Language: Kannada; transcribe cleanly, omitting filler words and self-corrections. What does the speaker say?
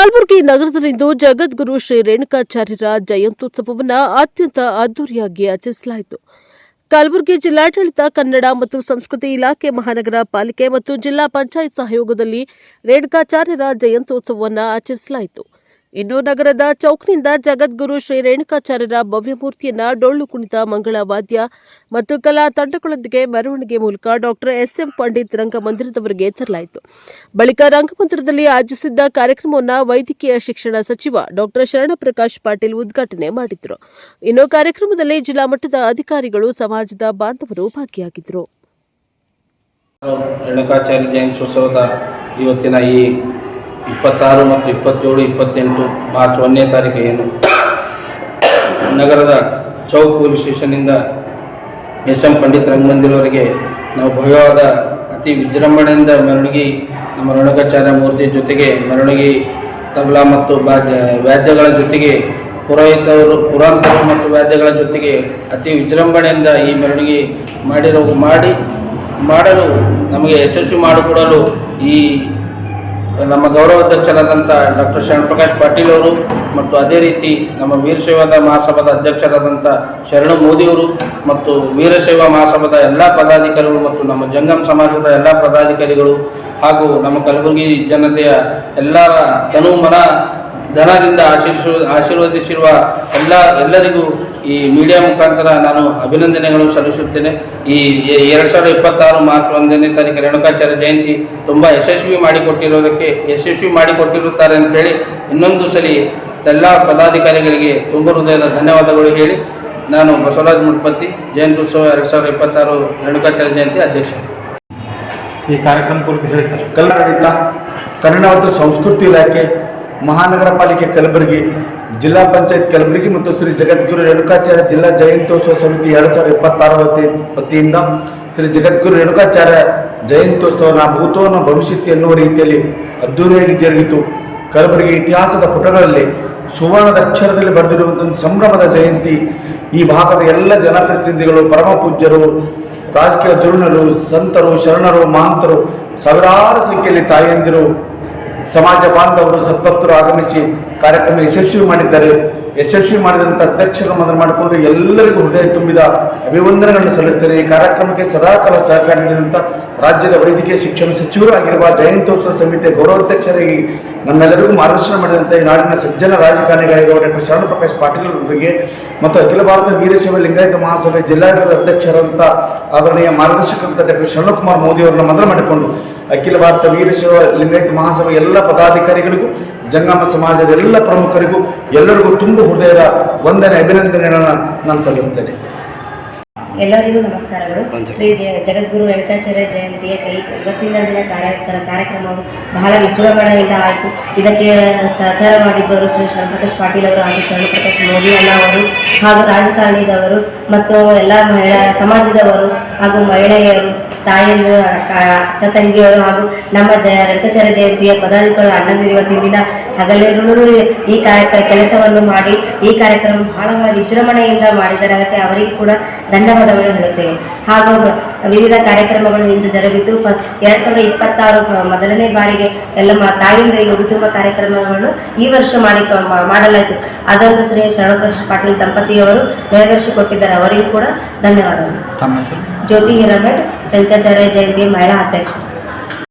ಕಲಬುರಗಿ ನಗರದಲ್ಲಿಂದು ಜಗದ್ಗುರು ಶ್ರೀ ರೇಣುಕಾಚಾರ್ಯರ ಜಯಂತ್ಯುತ್ಸವವನ್ನು ಅತ್ಯಂತ ಅದ್ದೂರಿಯಾಗಿ ಆಚರಿಸಲಾಯಿತು. ಕಲಬುರಗಿ ಜಿಲ್ಲಾಡಳಿತ, ಕನ್ನಡ ಮತ್ತು ಸಂಸ್ಕೃತಿ ಇಲಾಖೆ, ಮಹಾನಗರ ಪಾಲಿಕೆ ಮತ್ತು ಜಿಲ್ಲಾ ಪಂಚಾಯತ್ ಸಹಯೋಗದಲ್ಲಿ ರೇಣುಕಾಚಾರ್ಯರ ಜಯಂತ್ಯುತ್ಸವವನ್ನು ಆಚರಿಸಲಾಯಿತು. ಇನ್ನು ನಗರದ ಚೌಕ್ನಿಂದ ಜಗದ್ಗುರು ಶ್ರೀ ರೇಣುಕಾಚಾರ್ಯರ ಭವ್ಯ ಮೂರ್ತಿಯನ್ನು ಡೊಳ್ಳು ಕುಣಿತ, ಮಂಗಳ ವಾದ್ಯ ಮತ್ತು ಕಲಾ ತಂಡಗಳೊಂದಿಗೆ ಮೆರವಣಿಗೆ ಮೂಲಕ ಡಾಕ್ಟರ್ ಎಸ್.ಎಂ. ಪಂಡಿತ್ ರಂಗಮಂದಿರದವರೆಗೆ ತರಲಾಯಿತು. ಬಳಿಕ ರಂಗಮಂದಿರದಲ್ಲಿ ಆಯೋಜಿಸಿದ್ದ ಕಾರ್ಯಕ್ರಮವನ್ನು ವೈದ್ಯಕೀಯ ಶಿಕ್ಷಣ ಸಚಿವ ಡಾಕ್ಟರ್ ಶರಣಪ್ರಕಾಶ್ ಪಾಟೀಲ್ ಉದ್ಘಾಟನೆ ಮಾಡಿದರು. ಇನ್ನು ಕಾರ್ಯಕ್ರಮದಲ್ಲಿ ಜಿಲ್ಲಾ ಮಟ್ಟದ ಅಧಿಕಾರಿಗಳು, ಸಮಾಜದ ಬಾಂಧವರು ಭಾಗಿಯಾಗಿದ್ದರು. ರೇಣುಕಾಚಾರ್ಯ ಜಯಂತ್ಯುತ್ಸವದ ಇವತ್ತಿನ ಈ 26 ಮತ್ತು 27, 28 ಮಾರ್ಚ್ 1ನೇ ತಾರೀಕು ಏನು ನಗರದ ಚೌಕ್ ಪೊಲೀಸ್ ಸ್ಟೇಷನ್ನಿಂದ ಎಸ್.ಎಂ. ಪಂಡಿತ್ ರಂಗಮಂದಿರವರೆಗೆ ನಾವು ಭವ್ಯವಾದ ಅತಿ ವಿಜೃಂಭಣೆಯಿಂದ ಮೆರವಣಿಗೆ, ನಮ್ಮ ರೇಣುಕಾಚಾರ್ಯ ಮೂರ್ತಿ ಜೊತೆಗೆ ಮೆರವಣಿಗೆ, ತಬಲಾ ಮತ್ತು ವಾದ್ಯಗಳ ಜೊತೆಗೆ ಪುರಾಂತರು ಮತ್ತು ವಾದ್ಯಗಳ ಜೊತೆಗೆ ಅತಿ ವಿಜೃಂಭಣೆಯಿಂದ ಈ ಮೆರವಣಿಗೆ ಮಾಡಲು ನಮಗೆ ಯಶಸ್ವಿ ಮಾಡಿಕೊಡಲು ಈ ನಮ್ಮ ಗೌರವಾಧ್ಯಕ್ಷರಾದಂಥ ಡಾಕ್ಟರ್ ಶರಣಪ್ರಕಾಶ್ ಪಾಟೀಲ್ ಅವರು ಮತ್ತು ಅದೇ ರೀತಿ ನಮ್ಮ ವೀರಶೈವದ ಮಹಾಸಭಾದ ಅಧ್ಯಕ್ಷರಾದಂಥ ಶರಣು ಮೋದಿಯವರು ಮತ್ತು ವೀರಶೈವ ಮಹಾಸಭಾದ ಎಲ್ಲ ಪದಾಧಿಕಾರಿಗಳು ಮತ್ತು ನಮ್ಮ ಜಂಗಮ್ ಸಮಾಜದ ಎಲ್ಲ ಪದಾಧಿಕಾರಿಗಳು ಹಾಗೂ ನಮ್ಮ ಕಲಬುರಗಿ ಜನತೆಯ ಎಲ್ಲರ ತನು ಮನ ಧನದಿಂದ ಆಶೀರ್ವದಿಸಿರುವ ಎಲ್ಲರಿಗೂ ಈ ಮೀಡಿಯಾ ಮುಖಾಂತರ ನಾನು ಅಭಿನಂದನೆಗಳು ಸಲ್ಲಿಸುತ್ತೇನೆ. ಈ 2026 ಮಾರ್ಚ್ 1ನೇ ತಾರೀಕು ರೇಣುಕಾಚಾರ್ಯ ಜಯಂತಿ ತುಂಬ ಯಶಸ್ವಿ ಮಾಡಿಕೊಟ್ಟಿರುತ್ತಾರೆ ಅಂತ ಹೇಳಿ ಇನ್ನೊಂದು ಸಲ ಎಲ್ಲ ಪದಾಧಿಕಾರಿಗಳಿಗೆ ತುಂಬ ಹೃದಯದ ಧನ್ಯವಾದಗಳು ಹೇಳಿ ನಾನು ಬಸವರಾಜ ಮುಡ್ಪತ್ತಿ, ಜಯಂತ್ಯುತ್ಸವ 2026 ರೇಣುಕಾಚಾರ್ಯ ಜಯಂತಿ ಅಧ್ಯಕ್ಷ. ಈ ಕಾರ್ಯಕ್ರಮ ಕುರಿತು ಹೇಳಿ ಸರ್. ಕನ್ನಡ ಮತ್ತು ಸಂಸ್ಕೃತಿ ಇಲಾಖೆ, ಮಹಾನಗರ ಪಾಲಿಕೆ ಕಲಬುರಗಿ, ಜಿಲ್ಲಾ ಪಂಚಾಯತ್ ಕಲಬುರಗಿ ಮತ್ತು ಶ್ರೀ ಜಗದ್ಗುರು ರೇಣುಕಾಚಾರ್ಯ ಜಿಲ್ಲಾ ಜಯಂತ್ಯೋತ್ಸವ ಸಮಿತಿ 2026 ವತಿಯಿಂದ ಶ್ರೀ ಜಗದ್ಗುರು ರೇಣುಕಾಚಾರ್ಯ ಜಯಂತ್ಯೋತ್ಸವನ ಭೂತೋನ ಭವಿಷ್ಯತ್ ಎನ್ನುವ ರೀತಿಯಲ್ಲಿ ಅದ್ದೂರಿಯಾಗಿ ಜರುಗಿತು. ಕಲಬುರಗಿ ಇತಿಹಾಸದ ಪುಟಗಳಲ್ಲಿ ಸುವರ್ಣದ ಅಕ್ಷರದಲ್ಲಿ ಬರೆದಿರುವಂಥ ಸಂಭ್ರಮದ ಜಯಂತಿ. ಈ ಭಾಗದ ಎಲ್ಲ ಜನಪ್ರತಿನಿಧಿಗಳು, ಪರಮ ಪೂಜ್ಯರು, ರಾಜಕೀಯ ಧುರೀಣರು, ಸಂತರು, ಶರಣರು, ಮಹಂತರು, ಸಾವಿರಾರು ಸಂಖ್ಯೆಯಲ್ಲಿ ತಾಯಂದಿರು, ಸಮಾಜ ಬಾಂಧವರು, ಸದ್ಭಕ್ತರು ಆಗಮಿಸಿ ಕಾರ್ಯಕ್ರಮ ಯಶಸ್ವಿ ಮಾಡಿದ್ದಾರೆ. ಯಶಸ್ವಿ ಮಾಡಿದಂಥ ಅಧ್ಯಕ್ಷರು ಮೊದಲು ಮಾಡಿಕೊಂಡು ಎಲ್ಲರಿಗೂ ಹೃದಯ ತುಂಬಿದ ಅಭಿವಂದನೆಗಳನ್ನು ಸಲ್ಲಿಸ್ತೇನೆ. ಈ ಕಾರ್ಯಕ್ರಮಕ್ಕೆ ಸದಾಕಾಲ ಸಹಕಾರ ನೀಡಿದಂಥ ರಾಜ್ಯದ ವೈದ್ಯಕೀಯ ಶಿಕ್ಷಣ ಸಚಿವರು ಆಗಿರುವ ಜಯಂತ್ಯೋತ್ಸವ ಸಮಿತಿಯ ಗೌರವಾಧ್ಯಕ್ಷರಾಗಿ ನಮ್ಮೆಲ್ಲರಿಗೂ ಮಾರ್ಗದರ್ಶನ ಮಾಡಿದಂಥ ಈ ನಾಡಿನ ಸಜ್ಜನ ರಾಜಕಾರಣಿಗಳಿರುವ ಡಾಕ್ಟರ್ ಶರಣಪ್ರಕಾಶ್ ಪಾಟೀಲ್ ಅವರಿಗೆ ಮತ್ತು ಅಖಿಲ ಭಾರತ ವೀರಶೈವ ಲಿಂಗಾಯತ ಮಹಾಸಭೆ ಜಿಲ್ಲಾಡಳಿತ ಅಧ್ಯಕ್ಷರಾದಂಥ ಆದರಣೀಯ ಮಾರ್ಗದರ್ಶಕರಂತ ಡಾಕ್ಟರ್ ಶರಣಕುಮಾರ್ ಮೋದಿ ಅವರನ್ನು ಮೊದಲು ಮಾಡಿಕೊಂಡು ಅಖಿಲ ಭಾರತ ವೀರಶೈವ ಲಿಂಗಾಯತ ಮಹಾಸಭೆ ಎಲ್ಲ ಪದಾಧಿಕಾರಿಗಳಿಗೂ, ಜಂಗಮ ಸಮಾಜದ ಎಲ್ಲ ಪ್ರಮುಖರಿಗೂ ಎಲ್ಲರಿಗೂ ತುಂಬ ಹೃದಯದ ವಂದನೆ, ಅಭಿನಂದನೆಗಳನ್ನು ನಾನು ಸಲ್ಲಿಸ್ತೇನೆ. ಎಲ್ಲರಿಗೂ ನಮಸ್ಕಾರಗಳು. ಶ್ರೀ ಜಗದ್ಗುರು ರೇಣುಕಾಚಾರ್ಯ ಜಯಂತಿಯ ಇವತ್ತಿನ ದಿನ ಕಾರ್ಯಕ್ರಮವು ಬಹಳ ವಿಜೃಂಭಣೆಯಿಂದ ಆಯಿತು. ಇದಕ್ಕೆ ಸಹಕಾರ ಮಾಡಿದ್ದವರು ಶ್ರೀ ಶರಣಪ್ರಕಾಶ್ ಪಾಟೀಲ್ ಅವರು ಹಾಗೂ ಶರಣಪ್ರಕಾಶ್ ಮೋದಿ ಅಣ್ಣ ಅವರು ಹಾಗೂ ರಾಜಕಾರಣಿದವರು ಮತ್ತು ಎಲ್ಲ ಮಹಿಳಾ ಸಮಾಜದವರು ಹಾಗೂ ಮಹಿಳೆಯರು, ತಾಯಿಯರು, ಅಕ್ಕ ತಂಗಿಯರು ಹಾಗೂ ನಮ್ಮ ರೇಣುಕಾಚಾರ್ಯ ಜಯಂತಿಯ ಪದಾಧಿಕಾರಿಗಳು ಅಣ್ಣಂದಿರು ದಿನ ಹಗಲಿರುಳು ಈ ಕೆಲಸವನ್ನು ಮಾಡಿ ಈ ಕಾರ್ಯಕ್ರಮ ಬಹಳ ವಿಜೃಂಭಣೆಯಿಂದ ಮಾಡಿದ್ದಾರೆ. ಅದಕ್ಕೆ ಅವರಿಗೆ ಕೂಡ ಧನ್ಯವಾದಗಳು ಹೇಳುತ್ತೇವೆ. ಹಾಗೂ ವಿವಿಧ ಕಾರ್ಯಕ್ರಮಗಳು ಇಂದು ಜರುಗಿದ್ದು 2026 ಮೊದಲನೇ ಬಾರಿಗೆ ಎಲ್ಲ ತಾಯಂದಿರಿಗೆ ಉಡುತುಂಬ ಕಾರ್ಯಕ್ರಮಗಳನ್ನು ಈ ವರ್ಷ ಮಾಡಲಾಯಿತು. ಅದೊಂದು ಶ್ರೀ ಶರಣಪ್ರಕಾಶ್ ಪಾಟೀಲ್ ದಂಪತಿಯವರು ನೆರವೇರಿಸಿಕೊಟ್ಟಿದ್ದಾರೆ. ಅವರಿಗೂ ಕೂಡ ಧನ್ಯವಾದಗಳು. ಜ್ಯೋತಿ ಹಿರೇಮಠ್, ರೇಣುಕಾಚಾರ್ಯ ಜಯಂತಿ ಮಹಿಳಾ ಅಧ್ಯಕ್ಷ.